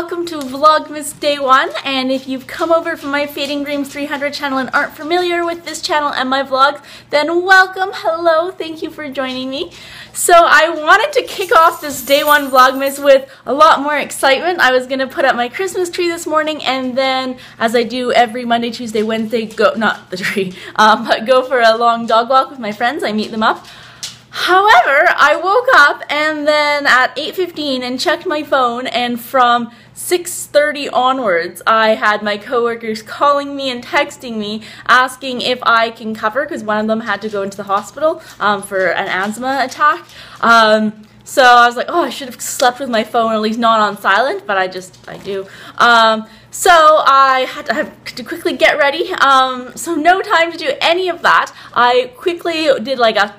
welcome to Vlogmas Day 1, and if you've come over from my Fading Dreams 300 channel and aren't familiar with this channel and my vlogs, then welcome, hello, thank you for joining me. So I wanted to kick off this Day 1 Vlogmas with a lot more excitement. I was going to put up my Christmas tree this morning, and then, as I do every Monday, Tuesday, Wednesday, not the tree, but go for a long dog walk with my friends. I meet them up. However, I woke up and then at 8:15 and checked my phone, and from 6:30 onwards I had my coworkers calling me and texting me asking if I can cover, because one of them had to go into the hospital for an asthma attack. So I was like, oh, I should have slept with my phone, or at least not on silent, but I do. So I had to quickly get ready, so no time to do any of that. I quickly did like a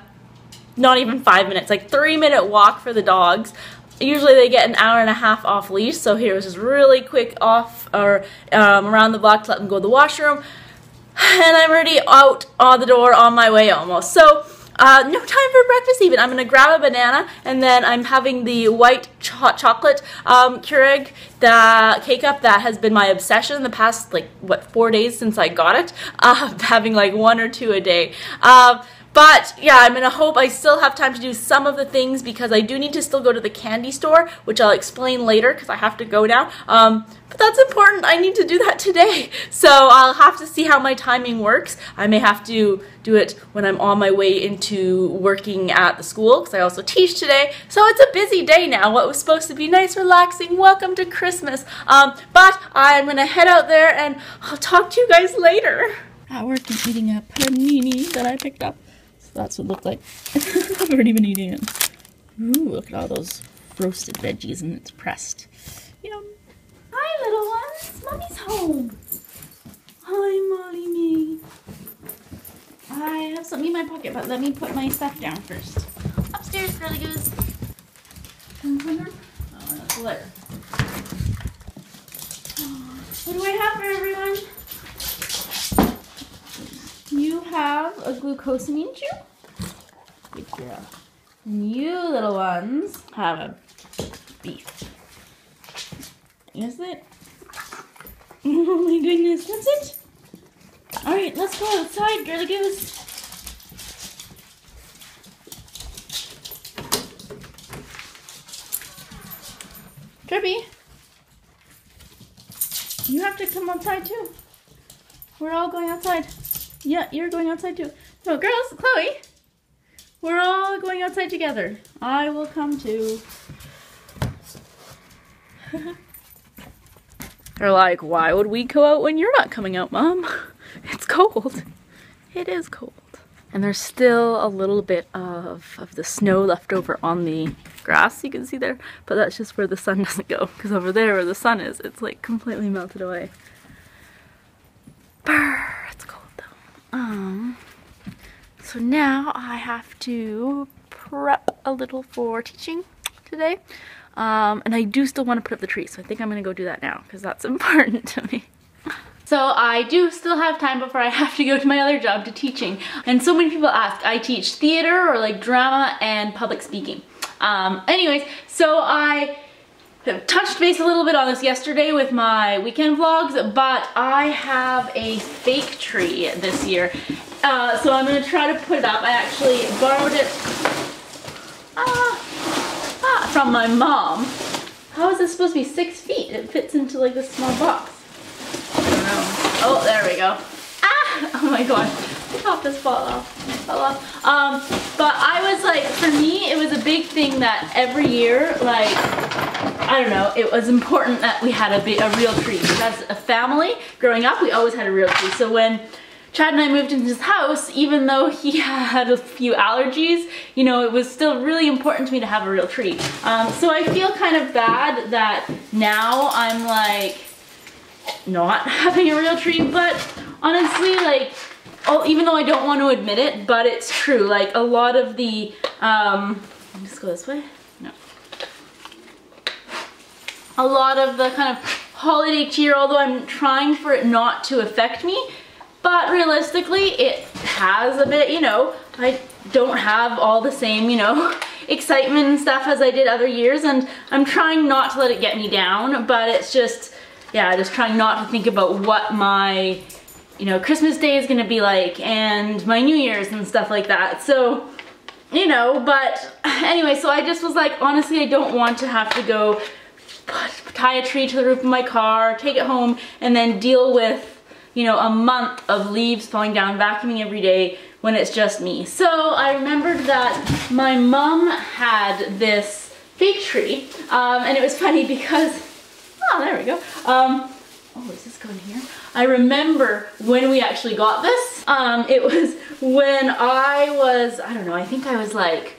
not even 5 minutes, like 3-minute walk for the dogs. Usually they get an hour and a half off leash, so here was just really quick off or around the block to let them go to the washroom, and I'm already out on the door on my way almost. So no time for breakfast even. I'm gonna grab a banana, and then I'm having the white hot chocolate Keurig, the K-Cup that has been my obsession the past, like, what, 4 days since I got it, having like 1 or 2 a day. But yeah, I'm gonna hope I still have time to do some of the things, because I do need to still go to the candy store, which I'll explain later because I have to go now. But that's important. I need to do that today. So I'll have to see how my timing works. I may have to do it when I'm on my way into working at the school, because I also teach today. So it's a busy day now. What was supposed to be nice, relaxing, welcome to Christmas. But I'm gonna head out there and I'll talk to you guys later. At work, I'm eating a panini that I picked up. That's what it looked like. I've already been eating it. Ooh, look at all those roasted veggies, and it's pressed. Yum. Hi, little ones. Mommy's home. Hi, Molly me. I have something in my pocket, but let me put my stuff down first. Upstairs, girly goose. Oh, that's a letter. What do I have for everyone? You have a glucosamine chew. Good girl. And you little ones have a beef. Is it? Oh my goodness, that's it? Alright, let's go outside, girly goose. Trippy, you have to come outside too. We're all going outside. Yeah, you're going outside too. No, girls, Chloe, we're all going outside together. I will come too. They're like, why would we go out when you're not coming out, Mom? It's cold. It is cold. And there's still a little bit of the snow left over on the grass, you can see there, but that's just where the sun doesn't go, because over there where the sun is, it's like completely melted away. Brr, it's cold. So now I have to prep a little for teaching today, and I do still want to put up the tree, so I think I'm going to go do that now, because that's important to me. So I do still have time before I have to go to my other job, to teaching. And so many people ask, I teach theater or like drama and public speaking. Anyways, so I have touched base a little bit on this yesterday with my weekend vlogs, but I have a fake tree this year. So I'm going to try to put it up. I actually borrowed it from my mom. How is this supposed to be 6 feet? It fits into like this small box. I don't know. Oh, there we go. Ah! Oh my gosh. The top just fell off. But I was like, for me, it was a big thing that every year, like, I don't know, it was important that we had a real tree. As a family, growing up, we always had a real tree. So when Chad and I moved into his house, even though he had a few allergies, you know, it was still really important to me to have a real tree. So I feel kind of bad that now I'm like not having a real tree, but honestly, like, even though I don't want to admit it, but it's true. Like, a lot of the, just go this way? No. A lot of the kind of holiday cheer, although I'm trying for it not to affect me, but realistically, it has a bit, you know, I don't have all the same, you know, excitement and stuff as I did other years, and I'm trying not to let it get me down, but it's just, yeah, just trying not to think about what my, you know, Christmas Day is gonna be like and my New Year's and stuff like that. So, you know, but anyway, so I just was like, honestly, I don't want to have to go tie a tree to the roof of my car, take it home, and then deal with, you know, a month of leaves falling down, vacuuming every day when it's just me. So I remembered that my mom had this fake tree, and it was funny because, oh, there we go. Oh, is this going here? I remember when we actually got this. It was when I was, I don't know, I think I was like,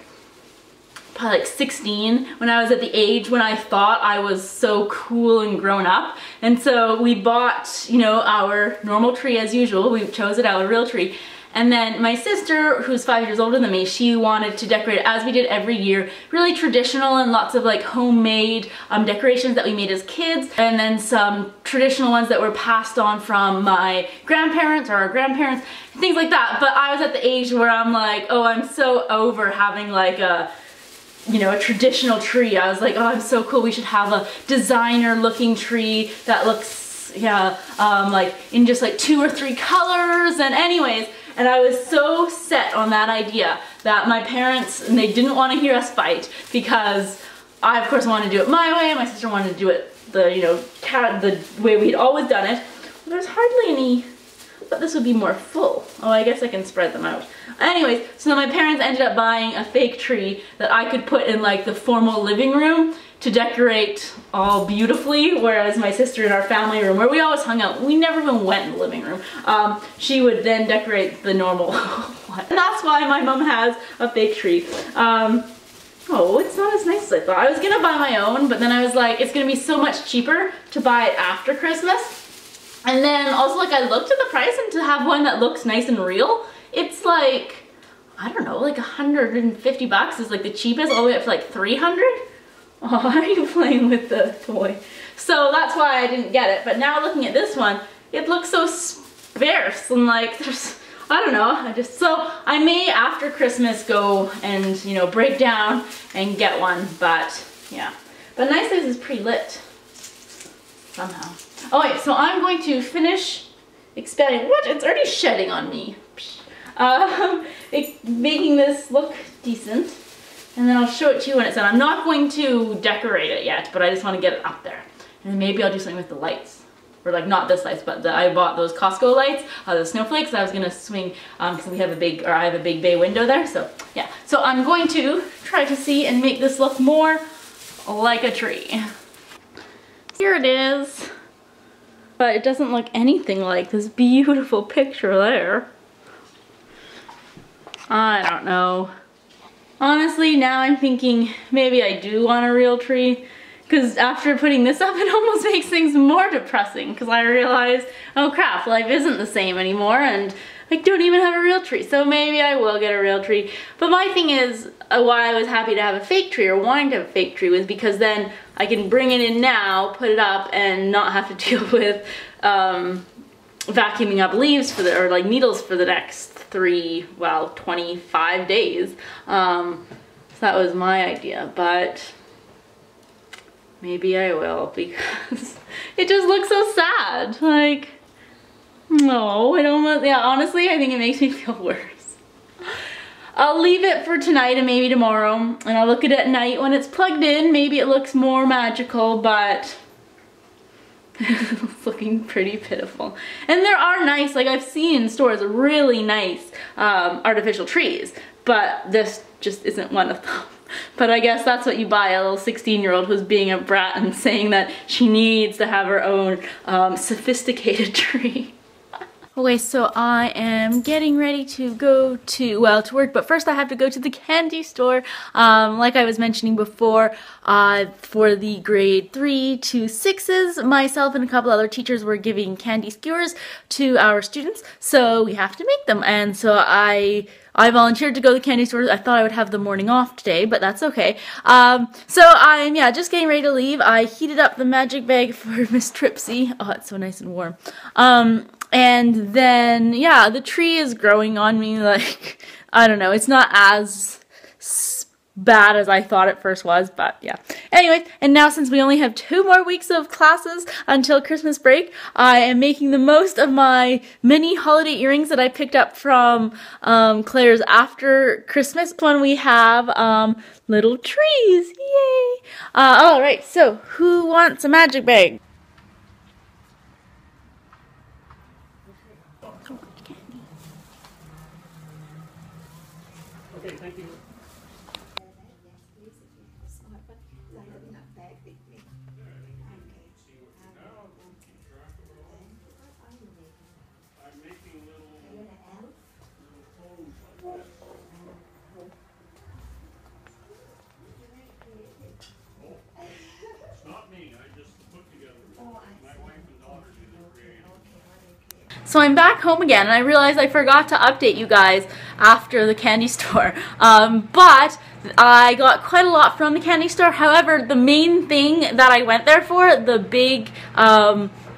probably like 16, when I was at the age when I thought I was so cool and grown up. And so we bought, you know, our normal tree as usual. We chose it out, a real tree. And then my sister, who's 5 years older than me, she wanted to decorate it as we did every year. Really traditional and lots of like homemade decorations that we made as kids. And then some traditional ones that were passed on from my grandparents or our grandparents, things like that. But I was at the age where I'm like, oh, I'm so over having like a, you know, a traditional tree. I was like, oh, I'm so cool. We should have a designer looking tree that looks, yeah, like in just like 2 or 3 colors. And anyways, and I was so set on that idea that my parents, and they didn't want to hear us fight because I, of course, wanted to do it my way. My sister wanted to do it the, you know, the way we'd always done it. There's hardly any, but this would be more full. Oh, I guess I can spread them out. Anyways, so my parents ended up buying a fake tree that I could put in like the formal living room to decorate all beautifully, whereas my sister in our family room, where we always hung out, we never even went in the living room, she would then decorate the normal one. And that's why my mom has a fake tree. Oh, it's not as nice as I thought. I was gonna buy my own, but then I was like, it's gonna be so much cheaper to buy it after Christmas. And then also, like, I looked at the price, and to have one that looks nice and real, it's like, I don't know, like 150 bucks is like the cheapest, all the way up to like 300. Oh, why are you playing with the toy? So that's why I didn't get it. But now looking at this one, it looks so sparse and like there's, I don't know, so I may after Christmas go and, you know, break down and get one, but yeah. But nice size is pre-lit somehow. Okay, so I'm going to finish expanding. What? It's already shedding on me. Making this look decent. And then I'll show it to you when it's done. I'm not going to decorate it yet, but I just want to get it up there. And then maybe I'll do something with the lights. Or like, not this lights, but I bought those Costco lights, the snowflakes. I was going to swing, because we have a big, or I have a big bay window there. So yeah, so I'm going to try to see and make this look more like a tree. Here it is. But it doesn't look anything like this beautiful picture there. I don't know. Honestly, now I'm thinking maybe I do want a real tree, because after putting this up, it almost makes things more depressing, because I realize, oh crap, life isn't the same anymore, and I don't even have a real tree, so maybe I will get a real tree. But my thing is, why I was happy to have a fake tree, or wanting to have a fake tree, was because then I can bring it in now, put it up, and not have to deal with vacuuming up leaves for the, or like needles for the next 25 days. So that was my idea, but maybe I will, because it just looks so sad. Like, no, it almost, yeah, honestly, I think it makes me feel worse. I'll leave it for tonight and maybe tomorrow, and I'll look at it at night when it's plugged in. Maybe it looks more magical, but it's looking pretty pitiful. And there are nice, like I've seen in stores, really nice artificial trees, but this just isn't one of them. But I guess that's what you buy, a little 16-year-old who's being a brat and saying that she needs to have her own sophisticated tree. Okay, so I am getting ready to go to work, but first I have to go to the candy store. Like I was mentioning before, for the grade 3 to 6s, myself and a couple other teachers were giving candy skewers to our students, so we have to make them. And so I volunteered to go to the candy store. I thought I would have the morning off today, but that's okay. So I'm, just getting ready to leave. I heated up the magic bag for Miss Tripsy. Oh, it's so nice and warm. And then, the tree is growing on me, like, I don't know, it's not as bad as I thought it first was, but yeah. Anyways, and now since we only have 2 more weeks of classes until Christmas break, I am making the most of my mini holiday earrings that I picked up from Claire's after Christmas when we have little trees. Yay! Alright, so who wants a magic bag? Okay, thank you. So I'm back home again, and I realized I forgot to update you guys after the candy store. But I got quite a lot from the candy store. However, the main thing that I went there for, the big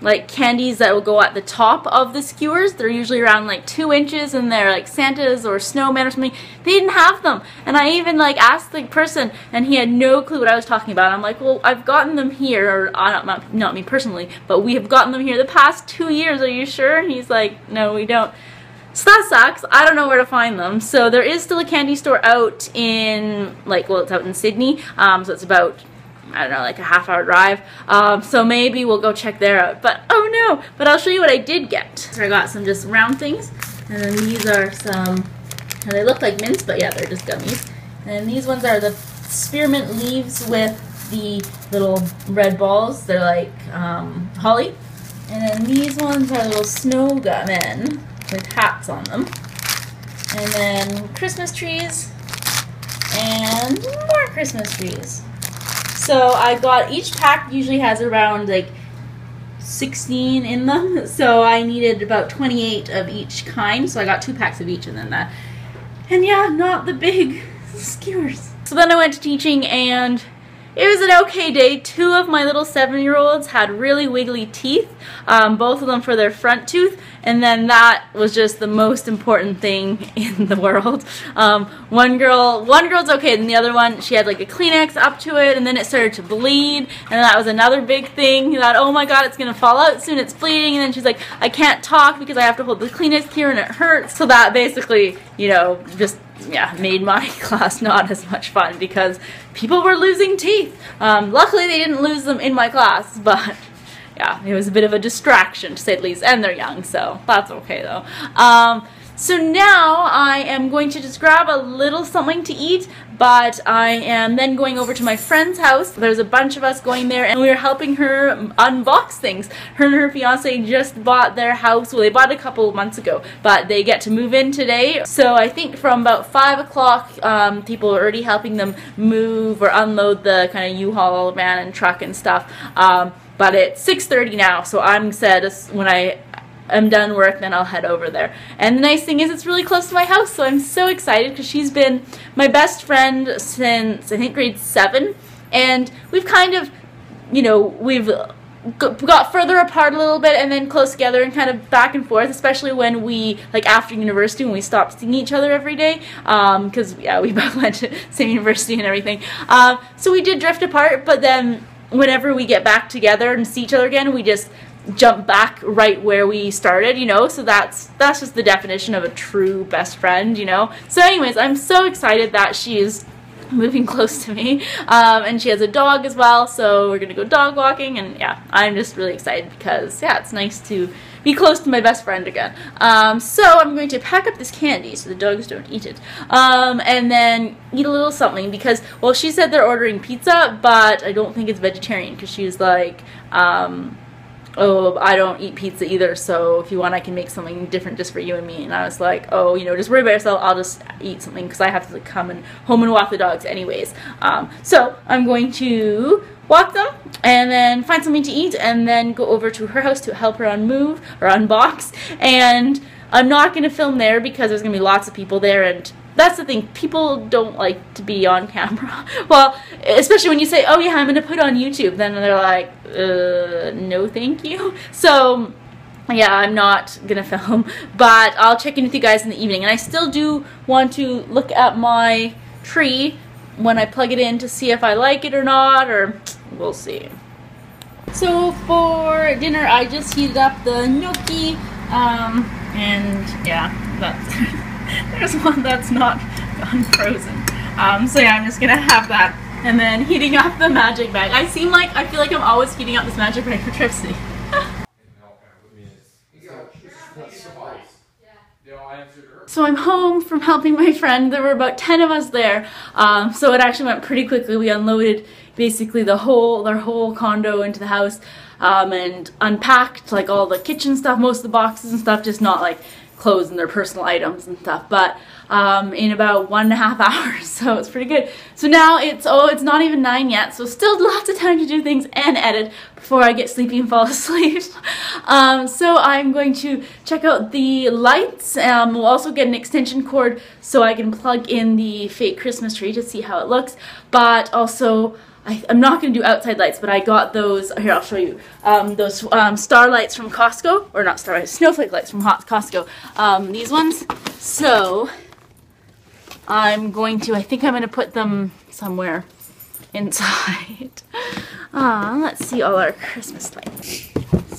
like candies that will go at the top of the skewers, they're usually around like 2 inches, and they're like Santa's or snowman or something. They didn't have them, and I even like asked the person, and he had no clue what I was talking about. I'm like, well, I've gotten them here, or not me personally, but we have gotten them here the past 2 years. Are you sure? And he's like, no, we don't. So that sucks. I don't know where to find them. So there is still a candy store out in, like, well, it's out in Sydney. So it's about, I don't know, like a half-hour drive. So maybe we'll go check there out. But, oh no! But I'll show you what I did get. So I got some just round things. And then these are some, and they look like mints, but yeah, they're just gummies. And then these ones are the spearmint leaves with the little red balls. They're like holly. And then these ones are little snow men with hats on them. And then Christmas trees. And more Christmas trees. So I got, each pack usually has around like 16 in them, so I needed about 28 of each kind, so I got 2 packs of each and then that. And yeah, not the big skewers. So then I went to teaching, and it was an okay day. 2 of my little 7-year-olds had really wiggly teeth, both of them for their front tooth, and then that was just the most important thing in the world. One girl's okay, and the other one, she had like a Kleenex up to it, and then it started to bleed, and that was another big thing. That, oh my god, it's gonna fall out soon, it's bleeding, and then she's like, I can't talk because I have to hold the Kleenex here and it hurts. So that basically, you know, just, yeah, made my class not as much fun because people were losing teeth. Luckily they didn't lose them in my class, but yeah, it was a bit of a distraction to say the least, and they're young, so that's okay though. So now I am going to just grab a little something to eat, but I am then going over to my friend's house. There's a bunch of us going there, and we are helping her unbox things. Her and her fiance just bought their house. Well, they bought it a couple of months ago, but they get to move in today. So I think from about 5 o'clock, people are already helping them move or unload the kind of U-Haul van and truck and stuff. But it's 6:30 now, so I'm said when I'm done work, then I'll head over there. And the nice thing is it's really close to my house, so I'm so excited because she's been my best friend since I think grade 7, and we've kind of, you know, we've got further apart a little bit and then close together and kind of back and forth, especially when we, like after university, when we stopped seeing each other every day, because yeah, we both went to the same university and everything. So we did drift apart, but then whenever we get back together and see each other again, we just jump back right where we started, you know. So that's just the definition of a true best friend, you know. So anyways, I'm so excited that she is moving close to me, and she has a dog as well, so we're gonna go dog walking, and yeah, I'm just really excited because yeah, it's nice to be close to my best friend again. So I'm going to pack up this candy so the dogs don't eat it, and then eat a little something because, well, she said they're ordering pizza, but I don't think it's vegetarian because she was like, oh, I don't eat pizza either, so if you want I can make something different just for you and me. And I was like, oh, you know, just worry about yourself, I'll just eat something because I have to come home and walk the dogs anyways. So I'm going to walk them and then find something to eat and then go over to her house to help her unmove or unbox. And I'm not going to film there because there's going to be lots of people there, and that's the thing, people don't like to be on camera. Well, especially when you say, oh yeah, I'm going to put it on YouTube, then they're like, no thank you. So yeah, I'm not going to film, but I'll check in with you guys in the evening. And I still do want to look at my tree when I plug it in to see if I like it or not, or we'll see. So for dinner, I just heated up the gnocchi, and yeah, there's one that's not gone frozen. So yeah, I'm just gonna have that, and then heating up the magic bag. I feel like I'm always heating up this magic bag for Tripsy. So I'm home from helping my friend. There were about 10 of us there, so it actually went pretty quickly. We unloaded basically their whole condo into the house, and unpacked like all the kitchen stuff, most of the boxes and stuff, just not like clothes and their personal items and stuff, but in about 1.5 hours, so it's pretty good. So now it's not even 9 yet, so still lots of time to do things and edit before I get sleepy and fall asleep. So I'm going to check out the lights. We'll also get an extension cord so I can plug in the fake Christmas tree to see how it looks, but also I'm not going to do outside lights, but I got those, here I'll show you, those star lights from Costco, or not star lights, snowflake lights from Costco, these ones. So I think I'm going to put them somewhere inside. Let's see all our Christmas lights.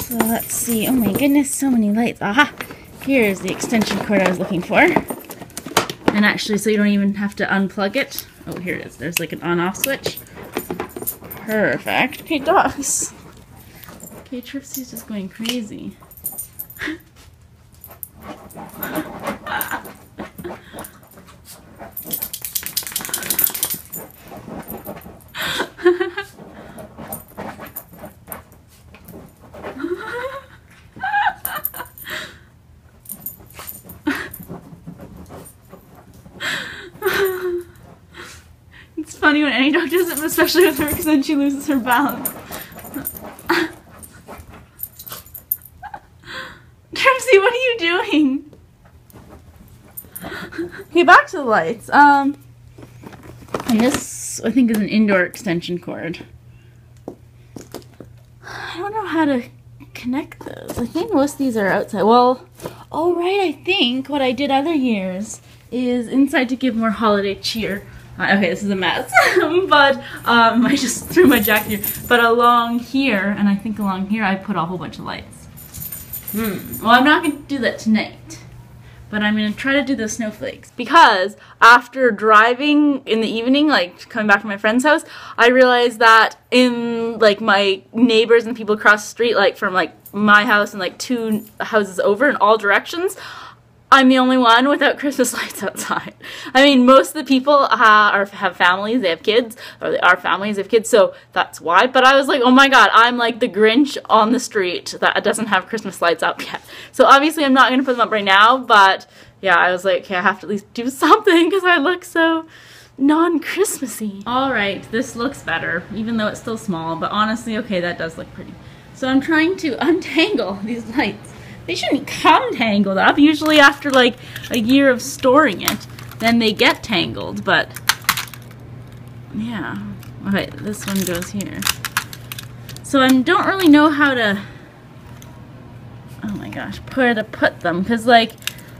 So let's see, oh my goodness, so many lights. Aha, here's the extension cord I was looking for. And actually, so you don't even have to unplug it. Oh, here it is, there's like an on-off switch. Perfect. Okay, dogs. Okay, Tripsy's just going crazy. It's funny when any dog does it, but especially with her, because then she loses her balance. Tripsy, what are you doing? Okay, back to the lights. And this, I think, is an indoor extension cord. I don't know how to connect those. I think most of these are outside. Well, oh right, I think what I did other years is inside to give more holiday cheer. Okay, this is a mess, but I just threw my jacket here. But along here, and I think along here, I put a whole bunch of lights. Well, I'm not going to do that tonight, but I'm going to try to do the snowflakes. Because after driving in the evening, like coming back from my friend's house, I realized that in like my neighbors and people across the street, like from like my house and like 2 houses over in all directions, I'm the only one without Christmas lights outside. I mean, most of the people have families, they have kids, or they are families, they have kids, so that's why. But I was like, oh my god, I'm like the Grinch on the street that doesn't have Christmas lights up yet. So obviously I'm not going to put them up right now, but yeah, I was like, okay, I have to at least do something because I look so non-Christmassy. Alright, this looks better, even though it's still small, but honestly, okay, that does look pretty. So I'm trying to untangle these lights. They shouldn't come tangled up. Usually after like a year of storing it, then they get tangled, but yeah. Okay, this one goes here. So I don't really know how to, oh my gosh, where to put them, because like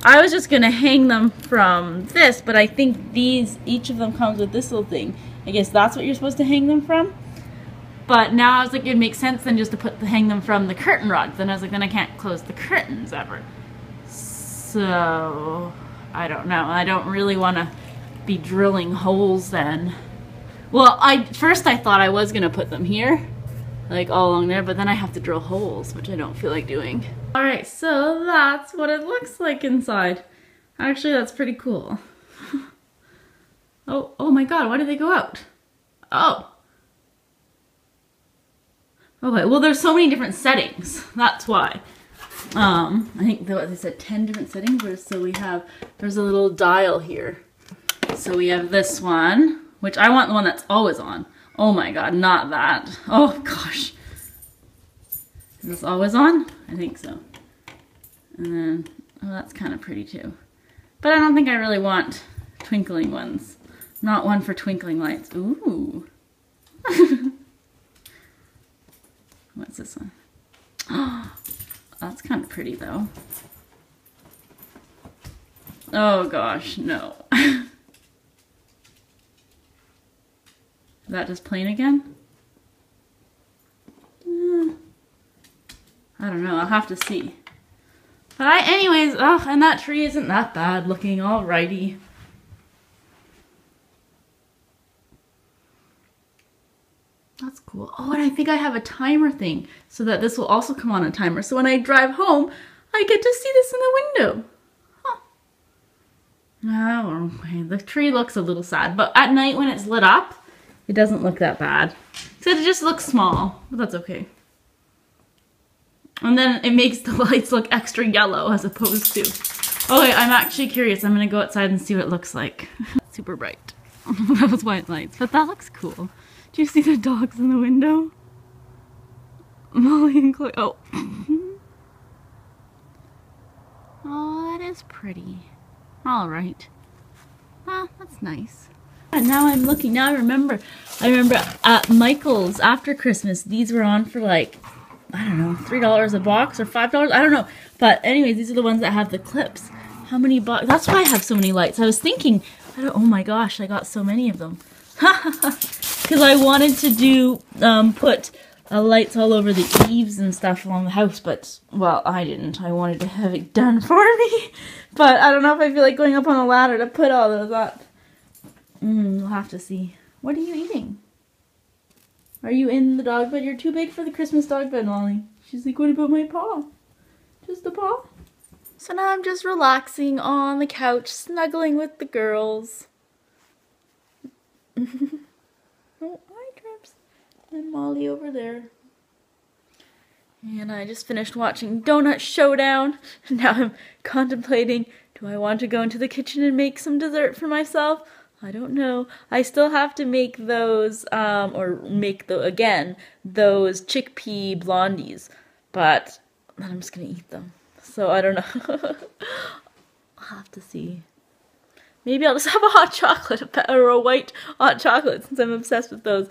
I was just gonna hang them from this, but I think each of them comes with this little thing. I guess that's what you're supposed to hang them from. But now I was like, it'd make sense then just to hang them from the curtain rod. Then I was like, then I can't close the curtains ever. So, I don't know. I don't really want to be drilling holes then. Well, first I thought I was going to put them here, like all along there, but then I have to drill holes, which I don't feel like doing. Alright, so that's what it looks like inside. Actually, that's pretty cool. Oh my god, why did they go out? Oh. Okay, well there's so many different settings, that's why. I think they said 10 different settings, so there's a little dial here. So we have this one, which I want the one that's always on. Oh my god, not that. Oh gosh. Is this always on? I think so. And then, oh that's kind of pretty too. But I don't think I really want twinkling ones. Not one for twinkling lights. Ooh. What's this one? Oh, that's kind of pretty though. Oh gosh, no. Is that just plain again? I don't know, I'll have to see. But anyways, oh, and that tree isn't that bad looking, alrighty. That's cool. Oh, and I think I have a timer thing so that this will also come on a timer. So when I drive home, I get to see this in the window. Huh. Oh, okay. The tree looks a little sad, but at night when it's lit up, it doesn't look that bad. Except it just looks small, but that's okay. And then it makes the lights look extra yellow as opposed to... Okay, I'm actually curious. I'm gonna go outside and see what it looks like. Super bright. Those white lights, but that looks cool. Do you see the dogs in the window? Molly and Chloe. Oh. Oh, that is pretty. All right. Ah, that's nice. And now I'm looking. Now I remember at Michael's after Christmas, these were on for like, I don't know, $3 a box or $5. I don't know. But anyways, these are the ones that have the clips. How many boxes? That's why I have so many lights. I was thinking, oh my gosh, I got so many of them. Because I wanted to do, put lights all over the eaves and stuff along the house, but, well, I didn't. I wanted to have it done for me. But I don't know if I feel like going up on a ladder to put all those up. We'll have to see. What are you eating? Are you in the dog bed? You're too big for the Christmas dog bed, Molly. She's like, what about my paw? Just a paw? So now I'm just relaxing on the couch, snuggling with the girls. Oh, hi, Trips. And Molly over there. And I just finished watching Donut Showdown. Now I'm contemplating, do I want to go into the kitchen and make some dessert for myself? I don't know. I still have to make those, again, those chickpea blondies. But then I'm just going to eat them. So I don't know. I'll have to see. Maybe I'll just have a hot chocolate or a white hot chocolate since I'm obsessed with those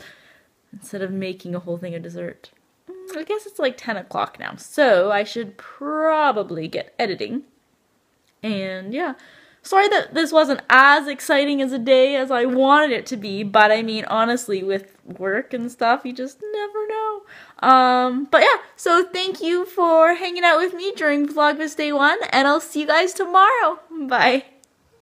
instead of making a whole thing of dessert. I guess it's like 10 o'clock now, so I should probably get editing. And yeah, sorry that this wasn't as exciting as a day as I wanted it to be, but I mean, honestly, with work and stuff, you just never know. But yeah, so thank you for hanging out with me during Vlogmas Day 1, and I'll see you guys tomorrow. Bye.